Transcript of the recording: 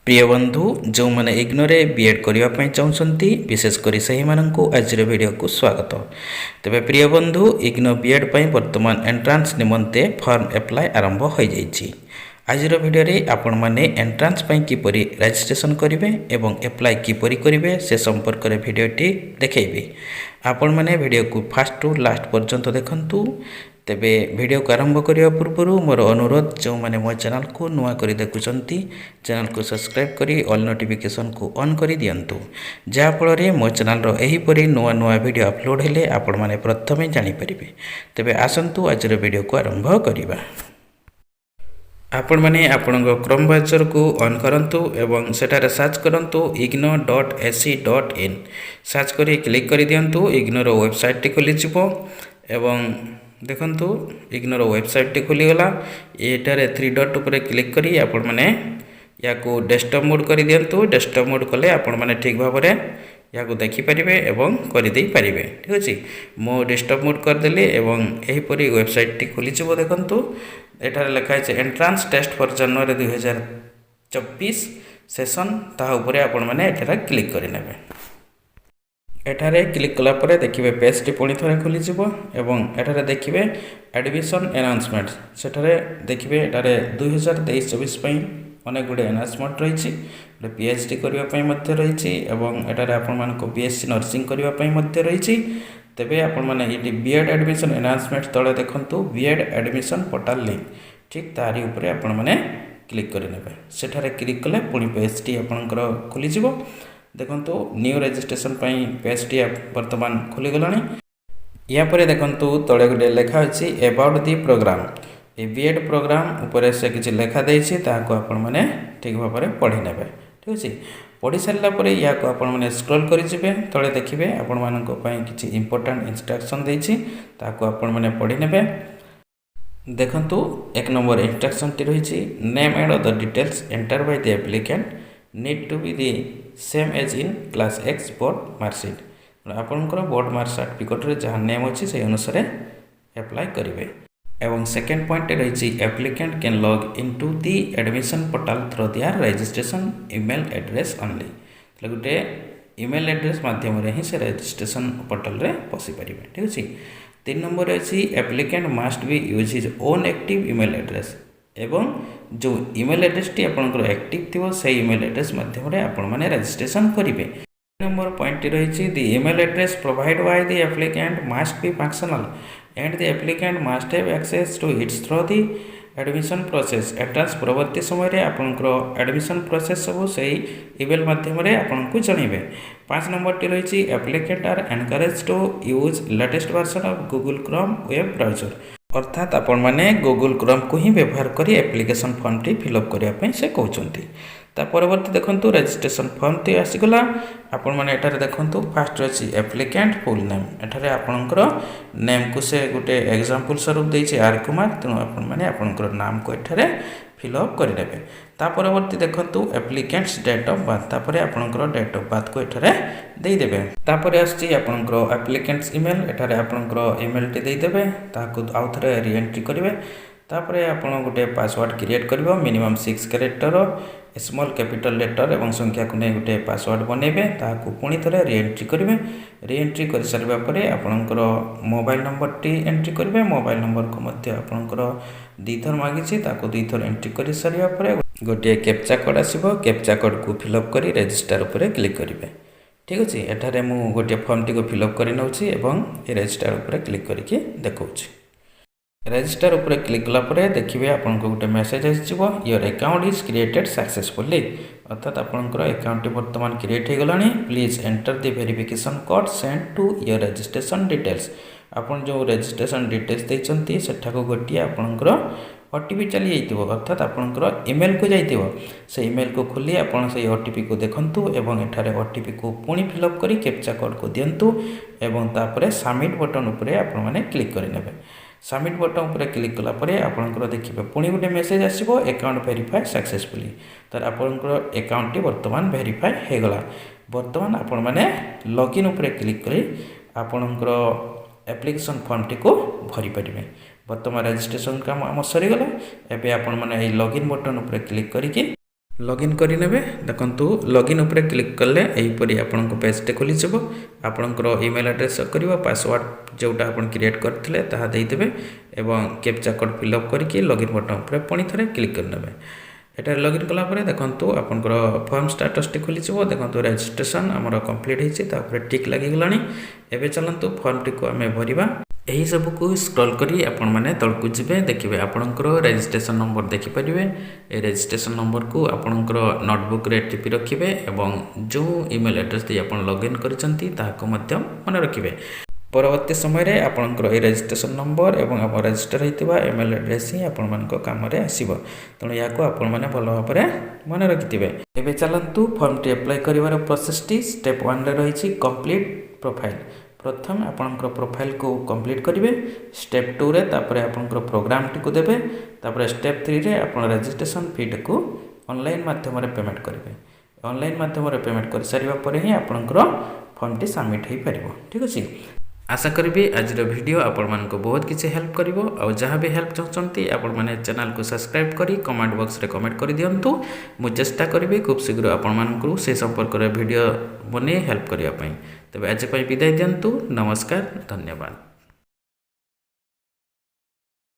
प्रिय बंधु जो मैंने इग्नोरे बीएड करने चाहते विशेषकर से आज वीडियो को स्वागत। तेरे प्रिय बंधु इग्नो बीएड वर्तमान एंट्रांस निमंते फॉर्म एप्लाय आरंभ हो जाइए। आज वीडियो रे आपण माने एंट्रांस किपर रजिस्ट्रेशन करेंगे एवं एप्लाय किपर करेंगे से संपर्क में भिडटी देखी। आपण माने वीडियो को फास्ट टू लास्ट पर्यंत देखंतु। तेबे वीडियो को आरंभ करने पूर्व मोर अनुरोध जो मैंने मो चैनल को नुआ कर देखुंती चैनल को सब्सक्राइब करी ऑल नोटिफिकेशन को ऑन कर दिंतु जहाँफल मो चैनल रहीपरी नुआ नुआ वीडियो अपलोड हेले आपण माने प्रथमे जानीपारे। तेबे आसंतु आज वीडियो को आरंभ करवा। आपण माने आपण क्रोम ब्राउजर को ऑन करंतु एवं सेठारे सर्च करंतु igno.ac.in सर्च करी क्लिक कर दिंतु। इग्नोर वेबसाइट टी खोली जिवो एवं देखंतु इग्नोर वेबसाइट टी खोलीगला। एटारे थ्री डॉट उपर क्लिक करी आपण माने या को डेस्कटॉप मोड कर दिंतु। डेस्कटॉप मोड कले आपण माने ठीक भाव में या को देखि परिबे एवं कर दे परिबे। ठीक अछि मो डेस्कटॉप मोड कर देली एवं एही परी वेबसाइट टी खोली जिवो। देखंतु एठारे लिखा है entrance test for January 2024 session ता उपरे आपण माने एठारे क्लिक करि नेबे। एठारे क्लिक कला परे देखिबे पेज टी पुणी थरे खोली जिवो एवं एठारे देखिबे एडमिशन अनाउंसमेंट सेठारे देखिबे एठारे 2023-24 पई अनेक गुडे अनाउंसमेंट रहिछि। पीएचडी करबा पई मध्य रहिछि एवं एठारे आपण मानको बीएससी नर्सिंग करबा पई मध्य रहिछि। तेबे आपण माने ये बीएड एडमिशन अनाउंसमेंट तळे देखंतु बीएड एडमिशन पोर्टल लिंक ठीक तारी उपरे आपण माने क्लिक करि नेबे। सेठारे क्लिक कले पुणी पेज टी आपनकर खुली जिवो। देखंतु न्यू रजिस्ट्रेशन पई पेज टी वर्तमान खुली गलानी। या परे देखंतु तळे गुडे लेखा अछि अबाउट द प्रोग्राम। ए बीएड प्रोग्राम ऊपर से किछि लेखा देछि ताको आपण माने ठीक भाव में पढ़ी नेबे। ठीक अछि पढ़ी सारला परे या को आपण माने स्क्रॉल करि जिबे तळे देखिबे आपण मानको पई किछि इंपोर्टेंट इंस्ट्रक्शन देछि ताको आपण माने पढ़ी नेबे। देखंतु एक नंबर इंस्ट्रक्शन टी रहिछि name and other details enter by the applicant need to be the same as in class X board marksheet. आपनकर बोर्ड मार्क सर्टिफिकेट रे जहाँ नेम अछि से अनुसार अप्लाई करिवे। एवं सेकेंड पॉइंट रही applicant can log into the admission portal through their registration email address only. गोटे ईमेल एड्रेस माध्यम ही से रजिस्ट्रेशन पोर्टल रे पसी परिबे। ठीक अछि 3 नंबर अछि applicant must be use his own active email address एवं जो ईमेल एड्रेस टी आपनकर एक्टिव थिबो से ईमेल एड्रेस माध्यम रे आपण माने रजिस्ट्रेशन करिवे। नंबर पॉइंट रही the email address provide by the applicant must be functional and the applicant must have access to it through the admission process। Entrance परवर्ती समय आपनकर एडमिशन प्रोसेस सब सही ईमेल माध्यम रे आपनको जणैबे। 5 नंबर टी रही applicant are encourage to use latest version of Google Chrome web browser. अर्थात आपण माने गूगल क्रोम को ही व्यवहार करी एप्लिकेशन फॉर्म टी फिलअप करिया पई से कहउचंती। ता परवर्ती देखंतु रजिस्ट्रेशन फॉर्म टी आसीगला। आपण माने एटारे देखंतु फास्ट अछि एप्लिकेंट फुल नेम। एटारे आपनकर नेम को से गुटे एग्जांपल स्वरूप देछि आर कुमार। तेनु आपण माने आपनकर नाम को एटारे फिलअप करि नेबे। ता परवर्ती देखंतु एप्लिकेंट्स डेट ऑफ बर्थ तापरे आपनकर डेट ऑफ बर्थ को एटारे देई देबे। तापरे आछि आपनकर एप्लिकेंट्स ईमेल एटारे आपनकर ईमेल टी देई देबे। ताको आउथरे री एंट्री करिवे। तापरे आपण गोटे पासवर्ड क्रिएट करिवो minimum 6 character small capital letter एवं संख्या को नहीं गोटे पासवर्ड बनेबे। ताको पुणी थरे री एंट्री करिवे। री एंट्री कर सारबा परे आपनकर मोबाइल नंबर टी एंट्री करिवे। मोबाइल नंबर को मध्य आपनकर दी थर मागिछि ताको दी थर एंट्री कर सारबा परे गोटे कैप्चा कोड आसीबो। कैप्चा कोड को फिलअप करी रजिस्टर ऊपर क्लिक करिवे। ठीक अछि एठारे मु गोटे फॉर्म टी को फिलअप करि नउछि एवं ए रजिस्टर ऊपर क्लिक करिके देखौछि। रजिस्टर ऊपर क्लिक कला परे देखिबे आपनको गोटे मेसेज आसीबो your account is created successfully. अर्थात आपनकर अकाउंट वर्तमान क्रिएट हो गलानी। Please enter the verification code send to your registration details. आपन जो रजिस्ट्रेशन डिटेल्स देचंती सेठा को गोटी आपनकर ओटीपी चली जाइतिबो। अर्थात आपनकर ईमेल को जाइतिबो। से ईमेल को खोली आपन से ओटीपी को देखंतु एवं एठारे ओटीपी को पुणी फिलअप करी कैप्चा कोड को दियंतु एवं तापरे सबमिट बटन ऊपर आपन माने क्लिक करि नेबे। सबमिट बटन ऊपर क्लिक कला परे आपनकर देखिबे पुणी गोटे मेसेज आसीबो अकाउंट वेरीफाई सक्सेसफुली। तर आपनकर अकाउंट टी वर्तमान वेरीफाई हे गला। वर्तमान आपण माने लॉगिन ऊपर क्लिक करी आपनकर एप्लिकेशन फॉर्म टी को भरी परिबे। वर्तमान रजिस्ट्रेशन काम आम सरी गला। एबे आपण माने ए लॉगिन बटन ऊपर क्लिक करिके लॉगिन करेंगे देखो लॉगिन उपर क्लिक कले यहीपरी आपण पेजटे खोलीज आपणकर ईमेल एड्रेस कर पासवर्ड जोटा आप क्रिएट करते देदेवे एवं कैप्चा कोड फिलअप करके लॉगिन बटन पर पुणी थे क्लिक करने एटार लॉगिन कलापर देखो आपंकर फॉर्म स्टाटस टी खोलीज देखो रजिस्ट्रेशन आमर कंप्लीट होती टिक लगिगला। एवं चलतु फॉर्म टी को आम भरवा यही सब को स्क्रॉल करी आपण मैंने तलकू जी देखिए आपणकर रजिस्ट्रेशन नंबर देखिपारे ये रजिस्ट्रेशन नंबर को आपणकर नोटबुक रे टिपी रखिए एवं जो ईमेल एड्रेस दे आप लॉगिन करछंती ताको मध्य मन रखिए परवर्ती समय रे आपणकर ए रजिस्ट्रेशन नंबर एवं आप रजिस्टर होता ईमेल एड्रेस ही आपण मानक काम रे आसीबो तेणु या आपण माने भल भाव मन रखिथिबे। एबे चलंतु फॉर्म टी अप्लाई करिवार प्रोसेस टी स्टेप 1 रे रहिछि कंप्लीट प्रोफाइल। प्रथम आपणकर प्रोफाइल को कंप्लीट करेंगे स्टेप 2 रे तापर आपणकर प्रोग्राम टी को देबे तापर स्टेप 3 रे आपण रजिस्ट्रेशन फी को ऑनलाइन माध्यम रे पेमेंट करेंगे। ऑनलाइन माध्यम रे पेमेंट कर सारिबा परे ही आपणकर फॉर्म टी सबमिट हो पारिबो। ठीक अछि आशा करी आज वीडियो आपण मानको बहुत किसी हेल्प करिवो और जहाँ भी हेल्प चाहते आपण माने चैनल को सब्सक्राइब करी कमेंट बॉक्स रे कमेंट कर दियंतु मु चेष्टा करी खूब शीघ्र आपण मानकु से संपर्क रे वीडियो बने हेल्प करिया पई। तबे आज विदाय दियंतु नमस्कार धन्यवाद।